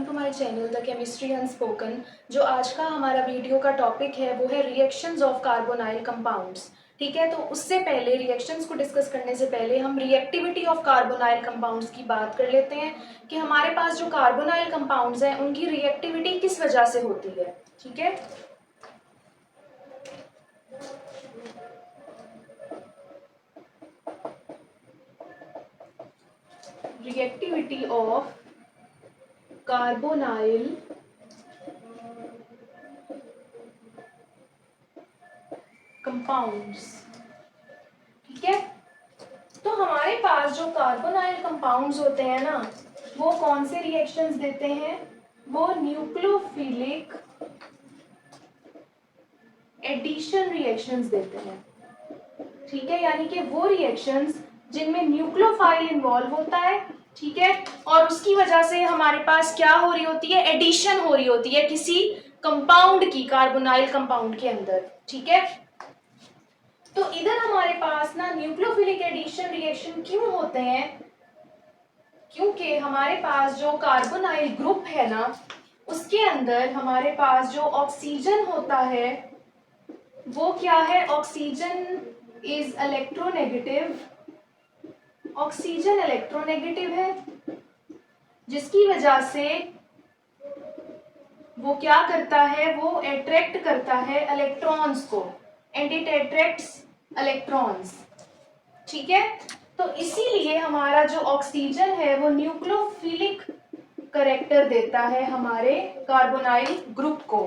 To my channel the chemistry unspoken. जो आज का हमारा वीडियो का टॉपिक है वो है रिएक्शंस ऑफ कार्बोनाइल कंपाउंड्स। ठीक है, तो उससे पहले रिएक्शंस को डिस्कस करने से पहले हम रिएक्टिविटी ऑफ कार्बोनाइल कंपाउंड्स की बात कर लेते हैं कि हमारे पास जो कार्बोनाइल कंपाउंड्स हैं उनकी रिएक्टिविटी किस वजह से होती है। ठीक है, रिएक्टिविटी ऑफ कार्बोनाइल कंपाउंड्स। ठीक है, तो हमारे पास जो कार्बोनाइल कंपाउंड्स होते हैं ना, वो कौन से रिएक्शंस देते हैं? वो न्यूक्लियोफिलिक एडिशन रिएक्शंस देते हैं। ठीक है, यानी कि वो रिएक्शंस जिनमें न्यूक्लियोफाइल इन्वॉल्व होता है। ठीक है, और उसकी वजह से हमारे पास क्या हो रही होती है? एडिशन हो रही होती है किसी कंपाउंड की, कार्बोनाइल कंपाउंड के अंदर। ठीक है, तो इधर हमारे पास ना न्यूक्लियोफिलिक एडिशन रिएक्शन क्यों होते हैं? क्योंकि हमारे पास जो कार्बोनाइल ग्रुप है ना, उसके अंदर हमारे पास जो ऑक्सीजन होता है वो क्या है? Oxygen is electronegative. Oxygen electronegative है, जिसकी वजह से वो क्या करता है? वो अट्रैक्ट करता है इलेक्ट्रॉन्स को, एंड इट अट्रैक्ट्स इलेक्ट्रॉन्स। ठीक है, तो इसीलिए हमारा जो ऑक्सीजन है वो न्यूक्लियोफिलिक करैक्टर देता है हमारे कार्बोनाइल ग्रुप को।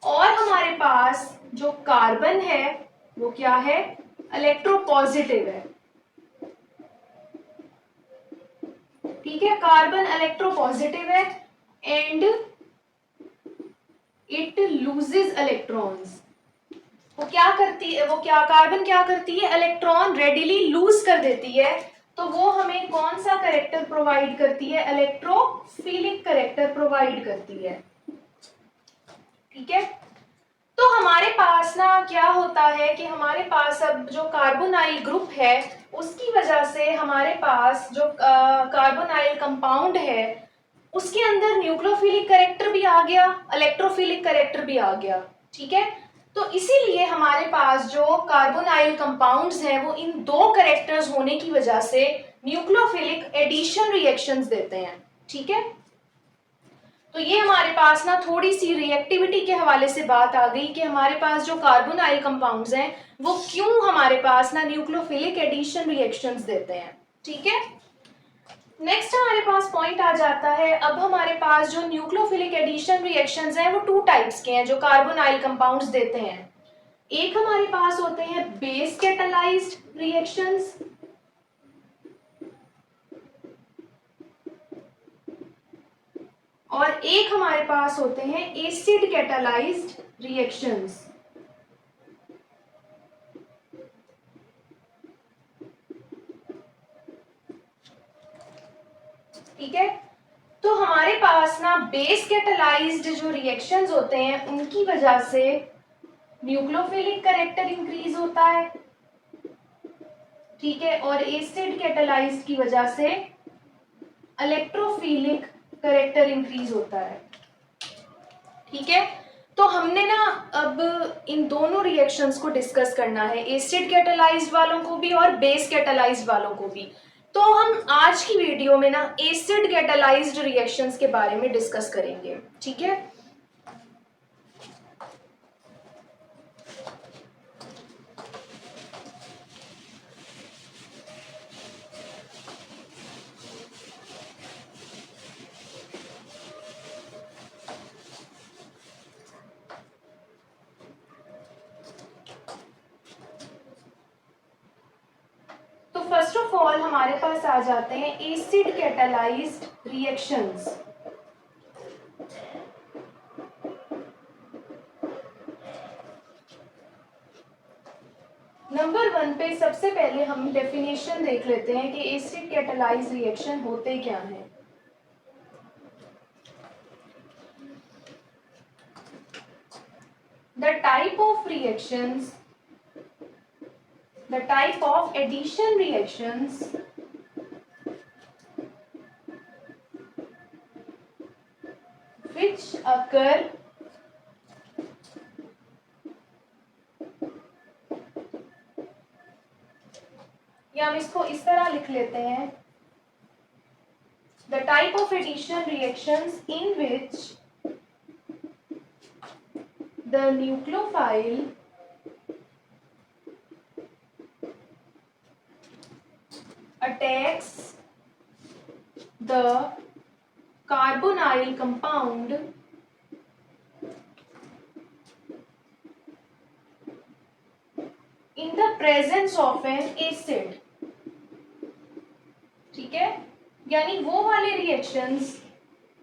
और हमारे पास जो कार्बन है वो क्या है? इलेक्ट्रोपॉजिटिव है। ठीक है, कार्बन इलेक्ट्रोपॉजिटिव है एंड इट लूजेस इलेक्ट्रॉन्स। वो क्या करती है? कार्बन क्या करती है? इलेक्ट्रॉन रेडिली लूज कर देती है। तो वो हमें कौन सा करेक्टर प्रोवाइड करती है? इलेक्ट्रोफिलिक करेक्टर प्रोवाइड करती है। ठीक है, तो हमारे पास ना क्या होता है कि हमारे पास अब जो कार्बोनाइल ग्रुप है उसकी वजह से हमारे पास जो कार्बोनाइल कंपाउंड है उसके अंदर न्यूक्लियोफिलिक करेक्टर भी आ गया, इलेक्ट्रोफिलिक करेक्टर भी आ गया। ठीक है, तो इसीलिए हमारे पास जो कार्बोनाइल कंपाउंड्स हैं वो इन दो करेक्टर्स होने की वजह से न्यूक्लियोफिलिक एडिशन रिएक्शंस देते हैं। ठीक है, तो ये हमारे पास ना थोड़ी सी रिएक्टिविटी के हवाले से बात आ गई कि हमारे पास जो कार्बोनाइल कंपाउंड्स हैं वो क्यों हमारे पास ना न्यूक्लियोफिलिक एडिशन रिएक्शंस देते हैं। ठीक है, नेक्स्ट हमारे पास पॉइंट आ जाता है। अब हमारे पास जो न्यूक्लियोफिलिक एडिशन रिएक्शंस हैं वो टू टाइप्स के हैं जो कार्बोनाइल कंपाउंड्स देते हैं। एक हमारे पास होते हैं बेस कैटालाइज्ड रिएक्शंस, और एक हमारे पास होते हैं एसिड कैटालाइज्ड रिएक्शंस। ठीक है, तो हमारे पास ना बेस कैटालाइज्ड जो रिएक्शंस होते हैं उनकी वजह से न्यूक्लियोफिलिक करेक्टर इंक्रीज होता है। ठीक है, और एसिड कैटालाइज्ड की वजह से इलेक्ट्रोफिलिक करेक्टर इंक्रीज होता है। ठीक है, तो हमने ना अब इन दोनों रिएक्शंस को डिस्कस करना है, एसिड कैटालाइज्ड वालों को भी और बेस कैटालाइज्ड वालों को भी। तो हम आज की वीडियो में ना एसिड कैटालाइज्ड रिएक्शंस के बारे में डिस्कस करेंगे। ठीक है, तो फर्स्ट ऑफ ऑल हमारे पास आ जाते हैं एसिड कैटालाइज्ड रिएक्शंस। नंबर 1 पे सबसे पहले हम डेफिनेशन देख लेते हैं कि एसिड कैटालाइज्ड रिएक्शन होते क्या हैं। The type of reactions, the type of addition reactions which occur या हम इसको इस तरह लिख लेते हैं, the type of addition reactions in which the nucleophile attacks the carbonyl compound in the presence of an acid। ठीक है, यानी वो वाले रिएक्शंस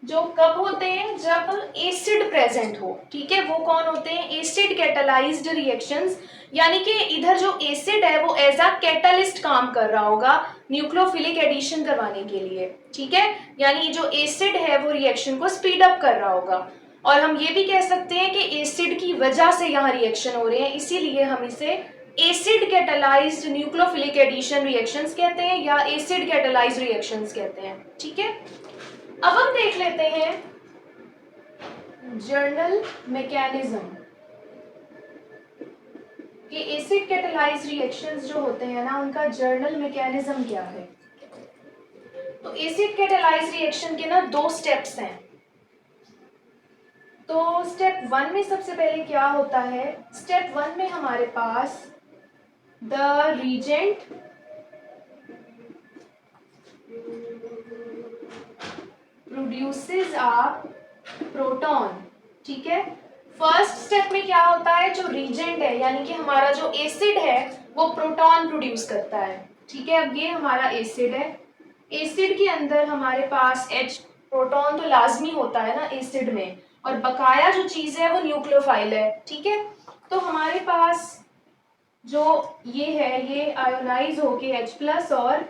जो कब होते हैं, जब एसिड प्रेजेंट हो। ठीक है, वो कौन होते हैं, एसिड कैटालाइज्ड रिएक्शंस, यानी कि इधर जो एसिड है वो एज अ कैटालिस्ट काम कर रहा होगा न्यूक्लियोफिलिक एडिशन करवाने के लिए। ठीक है, यानी जो एसिड है वो रिएक्शन को स्पीड अप कर रहा होगा। और हम ये भी कह सकते हैं कि एसिड की वजह से यहाँ रिएक्शन हो रहे हैं, इसीलिए हम इसे acid catalysed nucleophilic addition reactions कहते हैं या एसिड कैटालाइज्ड रिएक्शंस कहते हैं। ठीक है, अब हम देख लेते हैं जर्नल मैकेनिज्म कि एसिड कैटालाइज्ड रिएक्शंस जो होते हैं ना, उनका जर्नल मैकेनिज्म क्या है। तो एसिड कैटालाइज्ड रिएक्शन के ना 2 स्टेप्स हैं। तो स्टेप 1 में सबसे पहले क्या होता है, स्टेप 1 में हमारे पास the reagent produces a proton। ठीक है, फर्स्ट स्टेप में क्या होता है, जो रीजेंट है यानी कि हमारा जो एसिड है वो प्रोटॉन प्रोड्यूस करता है। ठीक है, अब ये हमारा एसिड है, एसिड के अंदर हमारे पास H प्रोटॉन तो लाजमी होता है ना एसिड में, और बकाया जो चीज है वो न्यूक्लियोफाइल है। ठीक है, तो हमारे पास जो ये है ये आयोनाइज होके H+ और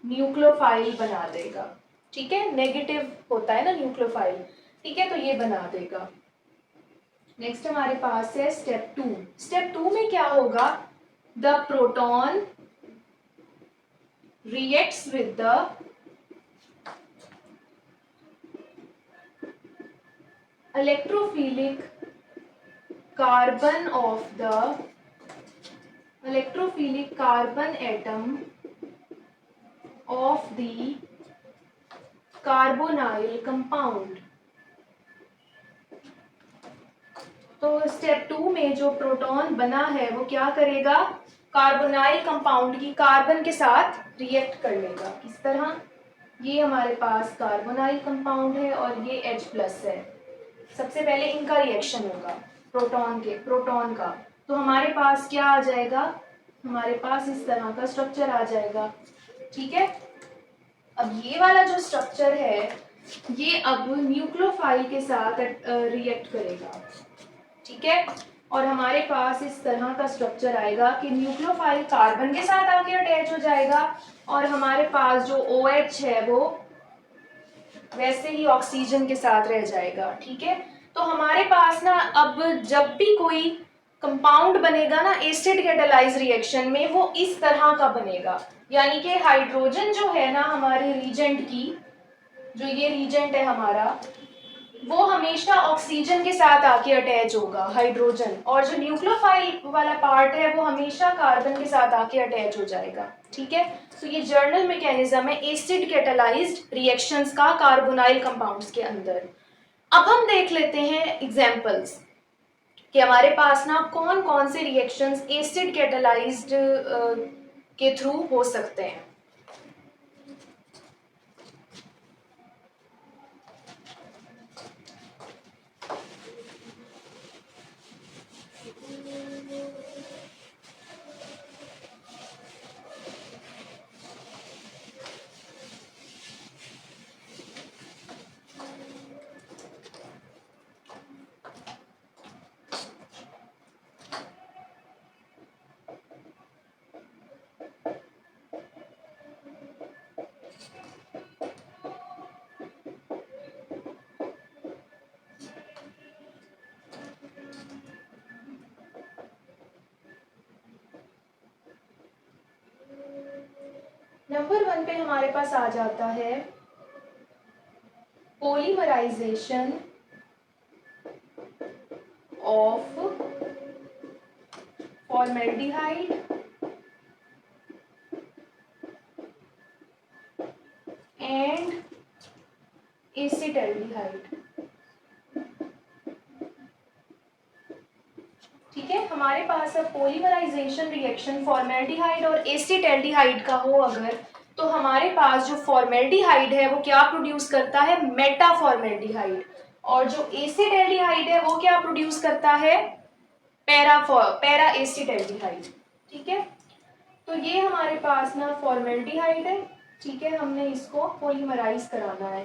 न्यूक्लियोफाइल बना देगा। ठीक है, नेगेटिव होता है ना न्यूक्लियोफाइल। ठीक है, तो ये बना देगा। नेक्स्ट हमारे पास है स्टेप 2। स्टेप 2 में क्या होगा, the proton reacts with the electrophilic carbon of the electrophilic carbon atom of the carbonyl compound। तो स्टेप 2 में जो प्रोटॉन बना है वो क्या करेगा, कार्बोनाइल कंपाउंड की कार्बन के साथ रिएक्ट कर लेगा। किस तरह, ये हमारे पास कार्बोनाइल कंपाउंड है और ये H+ है। सबसे पहले इनका रिएक्शन होगा प्रोटॉन का, तो हमारे पास क्या आ जाएगा, हमारे पास इस तरह का स्ट्रक्चर आ जाएगा। ठीक है, अब ये वाला जो स्ट्रक्चर है ये अब न्यूक्लियोफाइल के साथ रिएक्ट करेगा। ठीक है, और हमारे पास इस तरह का स्ट्रक्चर आएगा कि न्यूक्लियोफाइल कार्बन के साथ आके अटैच हो जाएगा और हमारे पास जो OH है वो वैसे ही ऑक्सीजन के साथ रह जाएगा। ठीक है, तो हमारे पास ना अब जब भी कोई कंपाउंड बनेगा ना एसिड कैटालाइज रिएक्शन में, वो इस तरह का बनेगा, यानी कि हाइड्रोजन जो है ना हमारे रीजेंट की, जो ये रीजेंट है हमारा, वो हमेशा ऑक्सीजन के साथ आके अटैच होगा हाइड्रोजन, और जो न्यूक्लियोफाइल वाला पार्ट है वो हमेशा कार्बन के साथ आके अटैच हो जाएगा। ठीक है, तो ये जर्नल मैकेनिज्म है एसिड कैटालाइज्ड रिएक्शंस का कार्बोनाइल कंपाउंड्स के अंदर। अब हम देख लेते हैं एग्जांपल्स कि हमारे पास ना कौन कौन से रिएक्शंस एसिड कैटालाइज्ड के थ्रू हो सकते हैं। नंबर 1 पे हमारे पास आ जाता है polymerisation of formaldehyde and acetaldehyde. ठीक है, हमारे पास अब पॉलीमराइजेशन रिएक्शन फॉर्मेल्डिहाइड और एसिटाल्डिहाइड का हो अगर, तो हमारे पास जो फॉर्मेल्डिहाइड है वो क्या प्रोड्यूस करता है, मेटा फॉर्मेल्डिहाइड, और जो एसिटाल्डिहाइड है वो क्या प्रोड्यूस करता है, पैरा एसिटाल्डिहाइड। ठीक है, तो ये हमारे पास ना फॉर्मेल्डिहाइड है। ठीक है, हमने इसको पॉलीमराइज कराना है।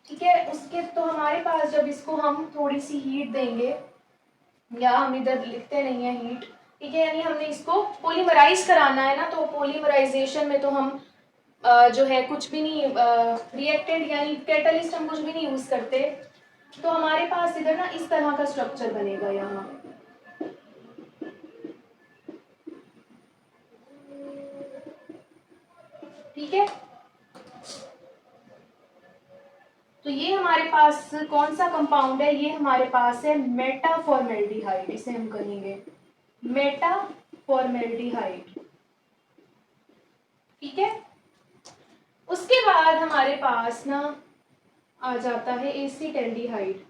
ठीक है, उसके तो हमारे पास जब इसको हम थोड़ी सी हीट देंगे, या हम इधर लिखते नहीं है हीट, ठीक है, यानी हमने इसको पॉलीमराइज कराना है ना, तो पॉलीमराइजेशन में तो हम जो है कुछ भी नहीं, रिएक्टेंट यानी कैटलिस्ट हम कुछ भी नहीं यूज करते। तो हमारे पास इधर ना इस तरह का स्ट्रक्चर बनेगा यहाँ। ठीक है, तो ये हमारे पास कौन सा कंपाउंड है, ये हमारे पास है मेटाफॉर्मेल्डिहाइड, इसे हम कहेंगे मेटाफॉर्मेल्डिहाइड। ठीक है, उसके बाद हमारे पास ना आ जाता है एसिटाल्डिहाइड।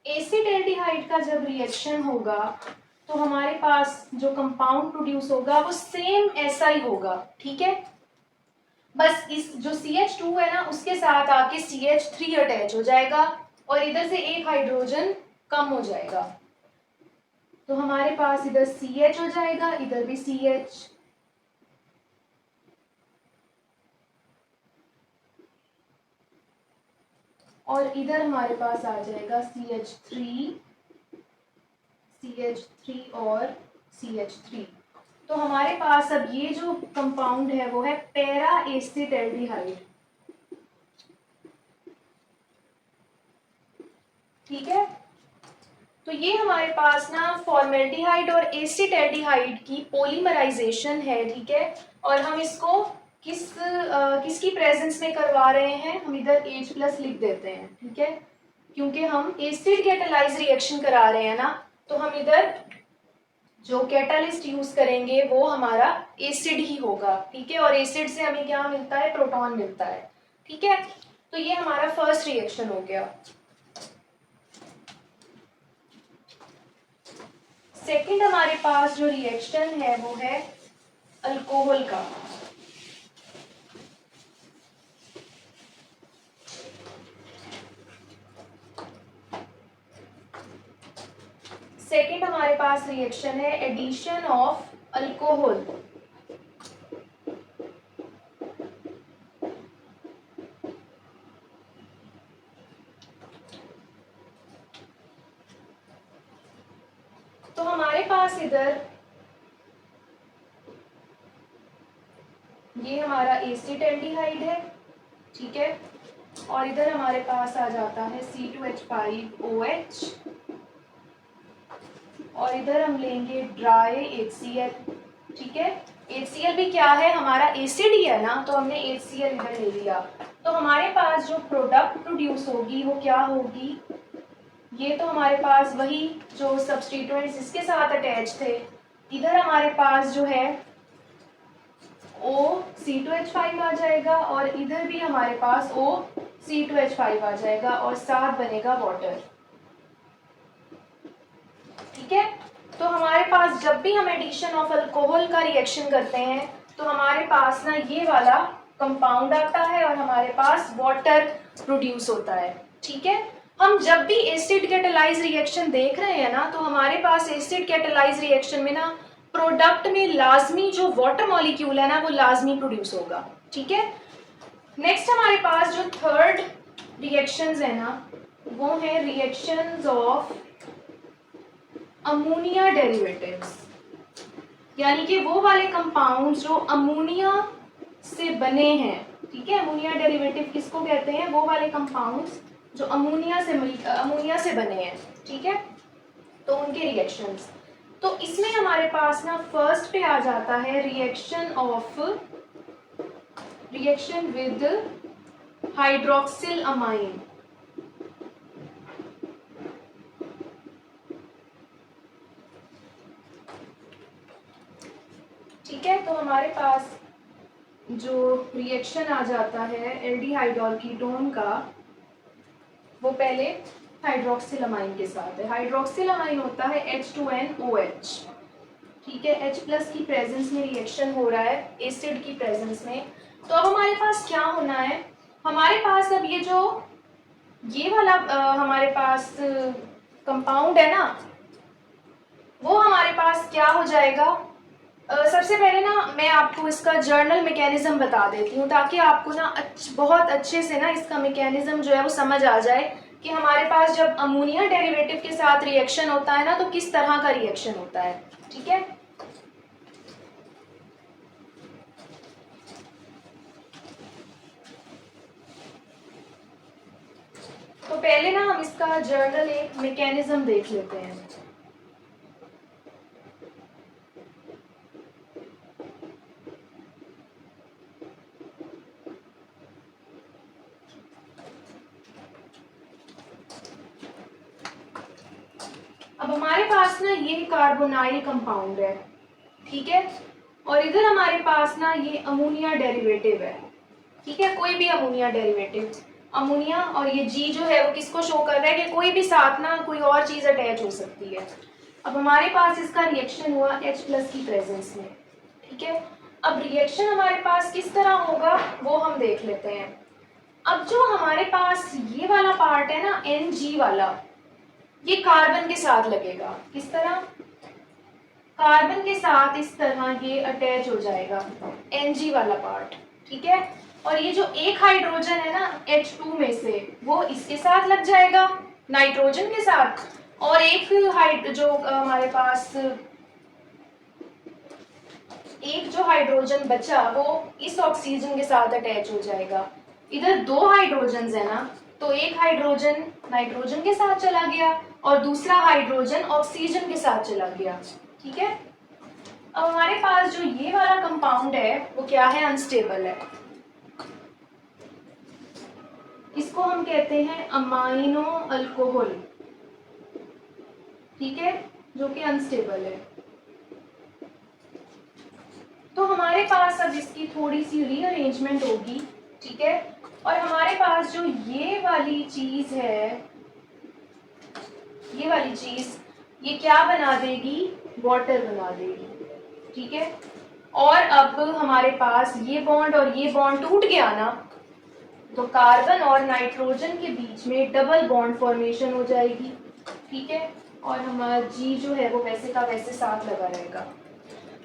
एसिटाल्डिहाइड का जब रिएक्शन होगा तो हमारे पास जो कंपाउंड प्रोड्यूस होगा वो सेम ऐसा ही होगा। ठीक है, बस इस जो CH2 है ना उसके साथ आके CH3 अटैच हो जाएगा और इधर से एक हाइड्रोजन कम हो जाएगा, तो हमारे पास इधर CH हो जाएगा, इधर भी CH। और इधर हमारे पास आ जाएगा CH3 और CH3। तो हमारे पास अब ये जो कंपाउंड है वो है पैरा एसिटाल्डिहाइड। ठीक है, तो ये हमारे पास ना फॉर्मेल्डिहाइड और एसिटाल्डिहाइड की पॉलीमराइजेशन है। ठीक है, और हम इसको किसकी प्रेजेंस में करवा रहे हैं, हम इधर H+ लिख देते हैं। ठीक है, क्योंकि हम एसिड कैटालाइज रिएक्शन करा रहे हैं ना, तो हम इधर जो कैटालिस्ट यूज करेंगे वो हमारा एसिड ही होगा। ठीक है, और एसिड से हमें क्या मिलता है, प्रोटॉन मिलता है। ठीक है, तो ये हमारा फर्स्ट रिएक्शन हो गया। सेकंड हमारे पास जो रिएक्शन है वो है अल्कोहल का। सेकंड हमारे पास रिएक्शन है एडिशन ऑफ अल्कोहल। तो हमारे पास इधर ये हमारा एसिटाल्डिहाइड है। ठीक है, और इधर हमारे पास आ जाता है C2H5OH, और इधर हम लेंगे ड्राई HCl। ठीक है, HCl भी क्या है, हमारा एसिड ही है ना, तो हमने HCl इधर ले लिया। तो हमारे पास जो प्रोडक्ट प्रोड्यूस होगी वो क्या होगी, ये तो हमारे पास वही जो सब्स्टिट्यूएंट्स इसके साथ अटैच थे, इधर हमारे पास जो है OC2H5 आ जाएगा, और इधर भी हमारे पास OC2H5 आ जाएगा, और साथ बनेगा वाटर। ठीक है, तो हमारे पास जब भी हम एडिशन ऑफ अल्कोहल का रिएक्शन करते हैं तो हमारे पास ना ये वाला कंपाउंड आता है और हमारे पास वाटर प्रोड्यूस होता है। ठीक है, हम जब भी एसिड कैटालाइज रिएक्शन देख रहे हैं ना, तो हमारे पास एसिड कैटालाइज रिएक्शन में ना प्रोडक्ट में लाजमी जो वाटर मॉलिक्यूल है ना वो लाजमी प्रोड्यूस होगा। ठीक है, नेक्स्ट हमारे पास जो थर्ड रिएक्शंस है ना वो है रिएक्शंस ऑफ अमोनिया डेरिवेटिव्स, यानी कि वो वाले कंपाउंड जो अमोनिया से बने हैं। ठीक है, अमोनिया डेरिवेटिव किसको कहते हैं, वो वाले कंपाउंड्स जो अमोनिया से बने हैं। ठीक है, तो उनके रिएक्शंस, तो इसमें हमारे पास ना फर्स्ट पे आ जाता है रिएक्शन विद हाइड्रोक्सिल अमाइन। ठीक है, तो हमारे पास जो रिएक्शन आ जाता है एल्डिहाइडॉल कीटोन का, वो पहले हाइड्रोक्सिलामाइन के साथ है। हाइड्रोक्सिलामाइन होता है H2NOH। ठीक है, H प्लस की प्रेजेंस में रिएक्शन हो रहा है एसिड की प्रेजेंस में। तो अब हमारे पास क्या होना है, हमारे पास अब ये वाला हमारे पास कंपाउंड है ना, वो हमारे पास क्या हो जाएगा। सबसे पहले ना मैं आपको इसका जर्नल मैकेनिज्म बता देती हूँ, ताकि आपको ना बहुत अच्छे से ना इसका मैकेनिज्म जो है वो समझ आ जाए कि हमारे पास जब अमोनिया डेरिवेटिव के साथ रिएक्शन होता है ना, तो किस तरह का रिएक्शन होता है। ठीक है, तो पहले ना हम इसका जर्नल एक मैकेनिज्म देख लेते हैं। अब हमारे पास ना ये कार्बोनाइल कंपाउंड है, ठीक है, और इधर हमारे पास ना ये अमोनिया डेरिवेटिव है। ठीक है, कोई भी अमोनिया डेरिवेटिव, अमोनिया, और ये जी जो है वो किसको शो कर रहा है कि कोई भी साथ ना कोई और चीज अटैच हो सकती है। अब हमारे पास इसका रिएक्शन हुआ H प्लस की प्रेजेंस में। ठीक है, अब रिएक्शन हमारे पास किस तरह होगा वो हम देख लेते हैं। अब जो हमारे पास ये वाला पार्ट है ना Ng वाला, ये कार्बन के साथ लगेगा। किस तरह, कार्बन के साथ इस तरह ये अटैच हो जाएगा Ng वाला पार्ट। ठीक है, और ये जो एक हाइड्रोजन है ना H2 में से, वो इसके साथ लग जाएगा नाइट्रोजन के साथ, और एक जो हमारे पास एक जो हाइड्रोजन बचा वो इस ऑक्सीजन के साथ अटैच हो जाएगा। इधर दो हाइड्रोजन है ना, तो एक हाइड्रोजन नाइट्रोजन के साथ चला गया और दूसरा हाइड्रोजन ऑक्सीजन के साथ चला गया। ठीक है, अब हमारे पास जो ये वाला कंपाउंड है वो क्या है, अनस्टेबल है। इसको हम कहते हैं अमाइनो अल्कोहल। ठीक है, जो कि अनस्टेबल है। तो हमारे पास अब इसकी थोड़ी सी रीअरेंजमेंट होगी। ठीक है, और हमारे पास जो ये वाली चीज है, ये वाली चीज ये क्या बना देगी, वाटर बना देगी। ठीक है, और अब हमारे पास ये बॉन्ड और ये बॉन्ड टूट गया ना, तो कार्बन और नाइट्रोजन के बीच में डबल बॉन्ड फॉर्मेशन हो जाएगी। ठीक है, और हमारा जी जो है वो वैसे का वैसे साथ लगा रहेगा।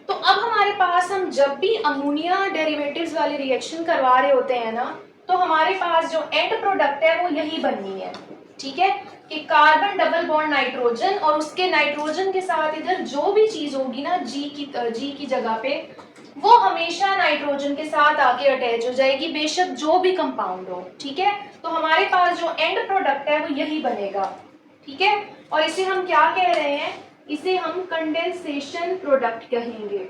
तो अब हमारे पास हम जब भी अमोनिया डेरिवेटिव्स वाले रिएक्शन करवा रहे होते हैं ना, तो हमारे पास जो एंड प्रोडक्ट है वो यही बननी है। ठीक है, कि कार्बन डबल बॉन्ड नाइट्रोजन, और उसके नाइट्रोजन के साथ इधर जो भी चीज होगी ना जी की जगह पे, वो हमेशा नाइट्रोजन के साथ आके अटैच हो जाएगी, बेशक जो भी कंपाउंड हो। ठीक है, तो हमारे पास जो एंड प्रोडक्ट है वो यही बनेगा। ठीक है, और इसे हम क्या कह रहे हैं, इसे हम कंडेंसेशन प्रोडक्ट कहेंगे,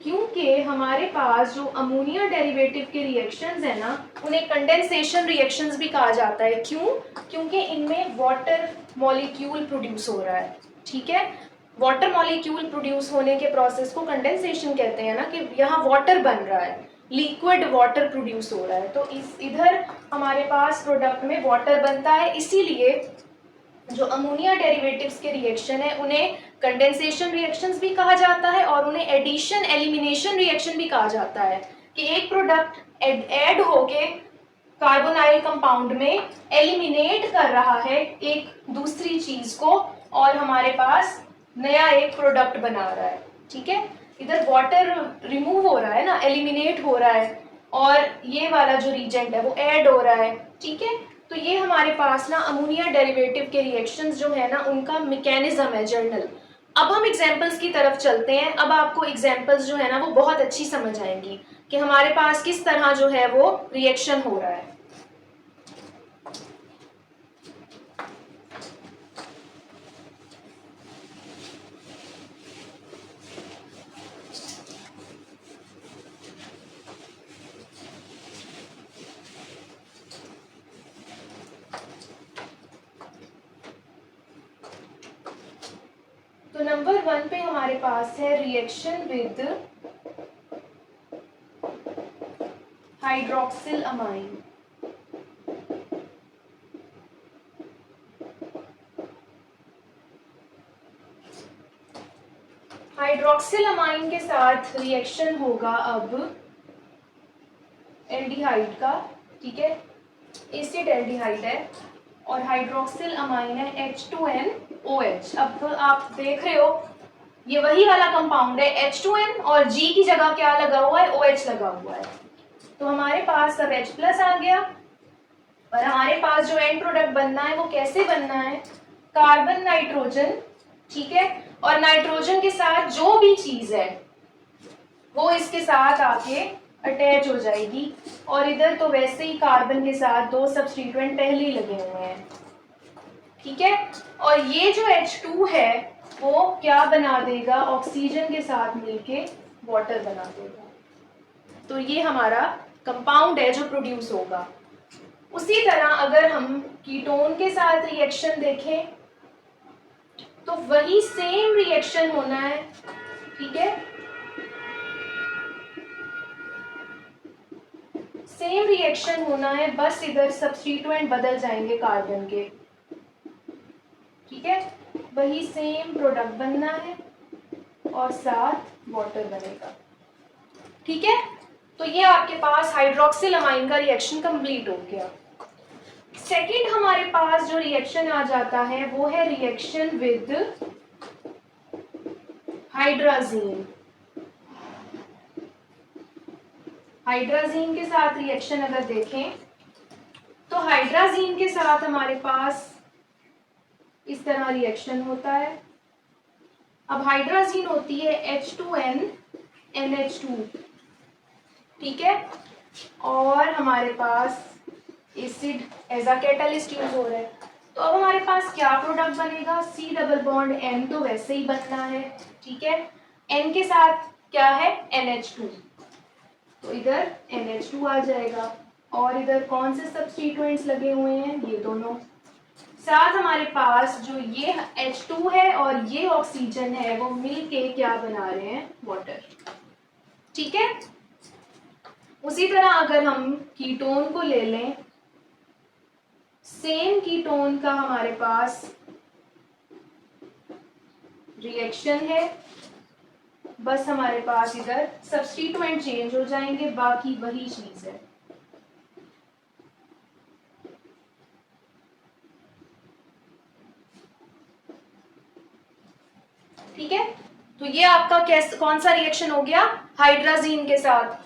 क्योंकि हमारे पास जो अमोनिया डेरिवेटिव के रिएक्शंस है ना, उन्हें कंडेंसेशन रिएक्शंस भी कहा जाता है। क्यों, क्योंकि इनमें वाटर मॉलिक्यूल प्रोड्यूस हो रहा है। ठीक है, वाटर मॉलिक्यूल प्रोड्यूस होने के प्रोसेस को कंडेंसेशन कहते हैं ना, कि यहाँ वाटर बन रहा है, लिक्विड वाटर प्रोड्यूस हो रहा है। तो इस इधर हमारे पास प्रोडक्ट में वाटर बनता है, इसीलिए जो अमोनिया डेरिवेटिव्स के रिएक्शन है उन्हें कंडेंसेशन रिएक्शंस भी कहा जाता है, और उन्हें एडिशन एलिमिनेशन रिएक्शन भी कहा जाता है, कि एक प्रोडक्ट ऐड होके कार्बोनाइल कंपाउंड में एलिमिनेट कर रहा है एक दूसरी चीज को, और हमारे पास नया एक प्रोडक्ट बना रहा है। ठीक है, इधर वाटर रिमूव हो रहा है ना, एलिमिनेट हो रहा है, और ये वाला जो रीजेंट है वो ऐड हो रहा है। ठीक है, तो ये हमारे पास ना अमोनिया डेरिवेटिव के रिएक्शंस जो है ना उनका मैकेनिज्म है जर्नल। अब हम एग्जांपल्स की तरफ चलते हैं। अब आपको एग्जांपल्स जो है ना वो बहुत अच्छी समझ आएंगी कि हमारे पास किस तरह जो है वो रिएक्शन हो रहा है। तो नंबर 1 पे हमारे पास है reaction with hydroxyl amine. Hydroxyl amine के साथ रिएक्शन होगा अब एल्डिहाइड का, ठीक है, एसिड एल्डिहाइड है और हाइड्रोक्सिल अमाइन है H2NOH। अब आप देख रहे हो ये वही वाला कंपाउंड है H2N और G की जगह क्या लगा हुआ है, OH लगा हुआ है। तो हमारे पास अब H प्लस आ गया और हमारे पास जो एंड प्रोडक्ट बनना है वो कैसे बनना है, कार्बन नाइट्रोजन, ठीक है, और नाइट्रोजन के साथ जो भी चीज है वो इसके साथ आके अटैच हो जाएगी और इधर तो वैसे ही कार्बन के साथ दो सब्स्टिट्यूएंट पहले ही लगे हुए हैं, ठीक है, और ये जो H2 है वो क्या बना देगा, ऑक्सीजन के साथ मिलके वाटर बना देगा। तो ये हमारा कंपाउंड है जो प्रोड्यूस होगा। उसी तरह अगर हम कीटोन के साथ रिएक्शन देखें तो वही सेम रिएक्शन होना है, ठीक है, सेम रिएक्शन होना है, बस इधर सब्स्टिट्यूएंट बदल जाएंगे कार्बन के, ठीक है, वही सेम प्रोडक्ट बनना है और साथ वाटर बनेगा, ठीक है। तो ये आपके पास हाइड्रोक्सिल अमाइन का रिएक्शन कंप्लीट हो गया। सेकेंड हमारे पास जो रिएक्शन आ जाता है वो है रिएक्शन विद हाइड्राजीन। हाइड्राजीन के साथ रिएक्शन अगर देखें तो हाइड्राजीन के साथ हमारे पास इस तरह रिएक्शन होता है। अब हाइड्राजीन होती है H2N NH2, ठीक है, और हमारे पास acid as a catalyst use हो रहा है। तो अब हमारे पास क्या प्रोडक्ट बनेगा, C डबल बॉन्ड N तो वैसे ही बनना है, ठीक है, N के साथ क्या है NH2, तो इधर NH2 आ जाएगा और इधर कौन से सब्स्टिट्यूएंट्स लगे हुए हैं, ये दोनों, साथ हमारे पास जो ये H2 है और ये ऑक्सीजन है वो मिलके क्या बना रहे हैं, वाटर, ठीक है। उसी तरह अगर हम कीटोन को ले लें, सेम कीटोन का हमारे पास रिएक्शन है, बस हमारे पास इधर सब्स्टिट्यूएंट चेंज हो जाएंगे, बाकी वही चीज है, ठीक है। तो ये आपका कौन सा रिएक्शन हो गया, हाइड्राजीन के साथ।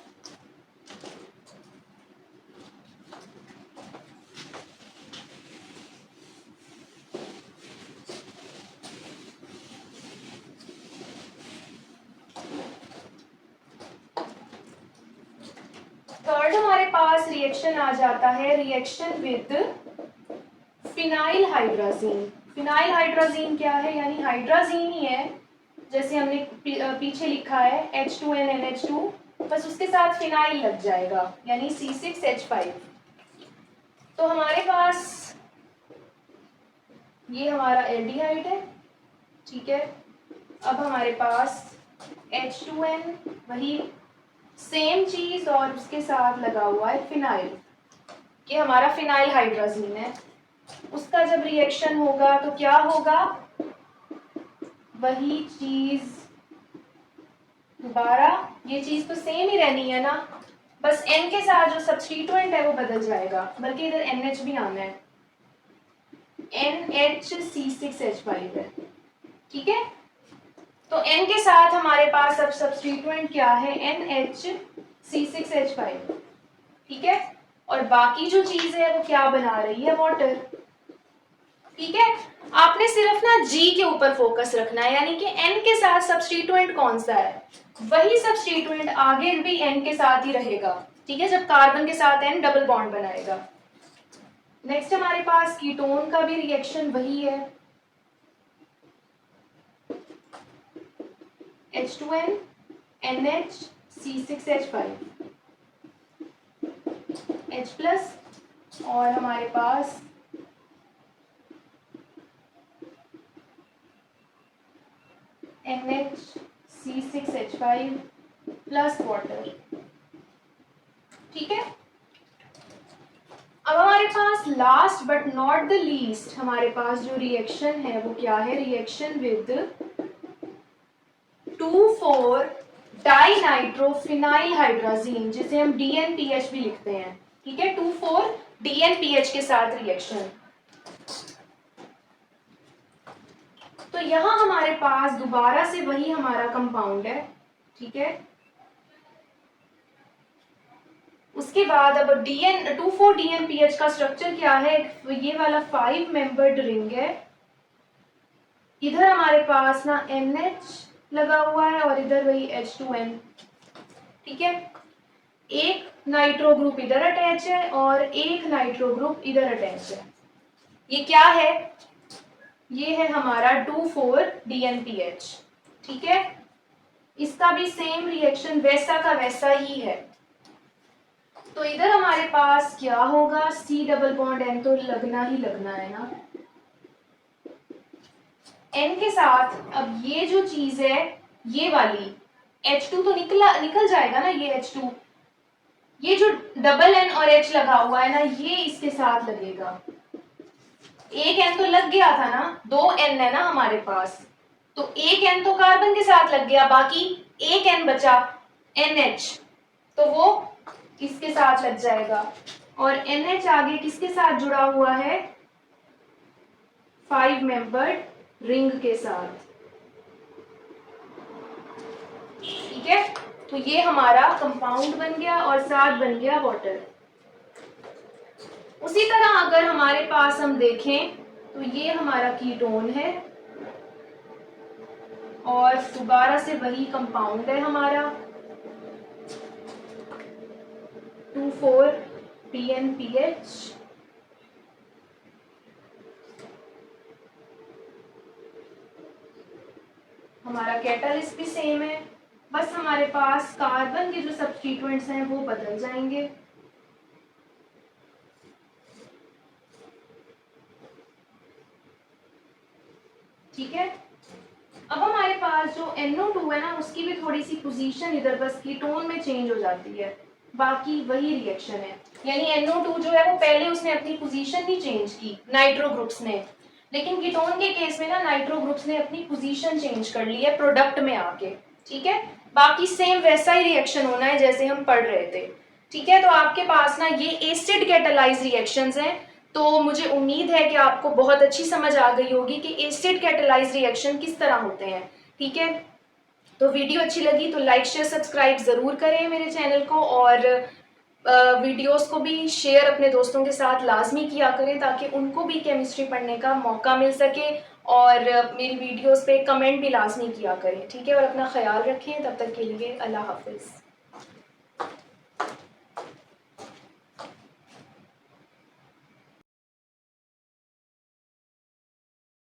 थर्ड हमारे पास रिएक्शन आ जाता है reaction with phenyl hydrazine. Phenyl hydrazine क्या है, यानी हाइड्राजीन ही है, जैसे हमने पीछे लिखा है H2N NH2, बस उसके साथ फिनाइल लग जाएगा यानी C6H5। तो हमारे पास ये हमारा एल्डिहाइड है, ठीक है, अब हमारे पास H2N वही सेम चीज और उसके साथ लगा हुआ है फिनाइल, ये हमारा फिनाइल हाइड्राजीन है। उसका जब रिएक्शन होगा तो क्या होगा, वही चीज दोबारा, ये चीज तो सेम ही रहनी है ना, बस N के साथ जो सब्स्टिट्यूएंट है वो बदल जाएगा, बल्कि इधर NH भी आना है, NHC6H5 है, ठीक है। तो N के साथ हमारे पास अब सब्स्टिट्यूएंट क्या है, NHC6H5, ठीक है, और बाकी जो चीज है वो क्या बना रही है, वाटर, ठीक है। आपने सिर्फ ना G के ऊपर फोकस रखना है, यानी कि N के साथ सब्स्टिट्यूएंट कौन सा है, वही सब्स्टिट्यूएंट आगे भी N के साथ ही रहेगा, ठीक है, जब कार्बन के साथ N डबल बॉन्ड बनाएगा। नेक्स्ट हमारे पास कीटोन का भी रिएक्शन वही है, H2N NHC6H5 H प्लस और हमारे पास NHC6H5 प्लस वाटर, ठीक है। अब हमारे पास last but not the least हमारे पास जो रिएक्शन है वो क्या है, रिएक्शन विद 2,4 डाइनाइट्रोफिनाइल हाइड्राजीन, जिसे हम DNPH भी लिखते हैं। ठीक है, 2,4 DNPH के साथ रिएक्शन। तो यहां हमारे पास दोबारा से वही हमारा कंपाउंड है। ठीक है, उसके बाद अब 2,4 DNPH का स्ट्रक्चर क्या है, ये वाला 5 मेंबर्ड रिंग है। इधर हमारे पास ना NH लगा हुआ है और इधर वही H2N। ठीक है, एक नाइट्रो ग्रुप इधर अटैच है और एक नाइट्रो ग्रुप इधर अटैच है। ये क्या है, ये है हमारा 2,4 DNPH। ठीक है, इसका भी सेम रिएक्शन वैसा का वैसा ही है। तो इधर हमारे पास क्या होगा, C डबल बॉन्ड N तो लगना ही लगना है ना N के साथ। अब ये जो चीज है ये वाली H2 तो निकल जाएगा ना, ये H2, ये जो डबल N और H लगा हुआ है ना ये इसके साथ लगेगा। एक N तो लग गया था ना, 2 N है ना हमारे पास, तो एक N तो कार्बन के साथ लग गया, बाकी एक N बचा NH, तो वो इसके साथ लग जाएगा। और NH आगे किसके साथ जुड़ा हुआ है, 5 मेंबर्ड रिंग के साथ। ठीक है, तो ये हमारा कंपाउंड बन गया और साथ बन गया वाटर। उसी तरह अगर हमारे पास हम देखें तो ये हमारा कीटोन है और दोबारा से वही कंपाउंड है हमारा 2,4 DNPH। हमारा कैटालिस्ट भी सेम है, बस हमारे पास कार्बन के जो सब्स्टिट्यूएंट्स हैं वो बदल जाएंगे। ठीक है, अब हमारे पास जो NO2 है ना उसकी भी थोड़ी सी पोजीशन इधर बस कीटोन में चेंज हो जाती है, बाकी वही रिएक्शन है। यानी NO2 जो है वो पहले उसने अपनी पोजीशन नहीं चेंज की नाइट्रो ग्रुप्स ने, लेकिन कीटोन के केस में ना नाइट्रो ग्रुप्स ने अपनी पोजीशन चेंज कर ली है प्रोडक्ट में आके। ठीक है, बाकी सेम वैसा ही रिएक्शन होना है जैसे हम पढ़ रहे थे। ठीक है, तो आपके पास ना ये एसिड कैटालाइज रिएक्शंस हैं, तो मुझे उम्मीद है कि आपको बहुत अच्छी समझ आ गई होगी कि एसिड कैटालाइज रिएक्शन किस तरह होते हैं। ठीक है, तो वीडियो अच्छी लगी तो लाइक शेयर सब्सक्राइब ज़रूर करें मेरे चैनल को, और वीडियोस को भी शेयर अपने दोस्तों के साथ लाजमी किया करें ताकि उनको भी केमिस्ट्री पढ़ने का मौका मिल सके, और मेरी वीडियोस पे कमेंट भी लाजमी किया करें। ठीक है, और अपना ख्याल रखें, तब तक के लिए अल्लाह हाफिज़।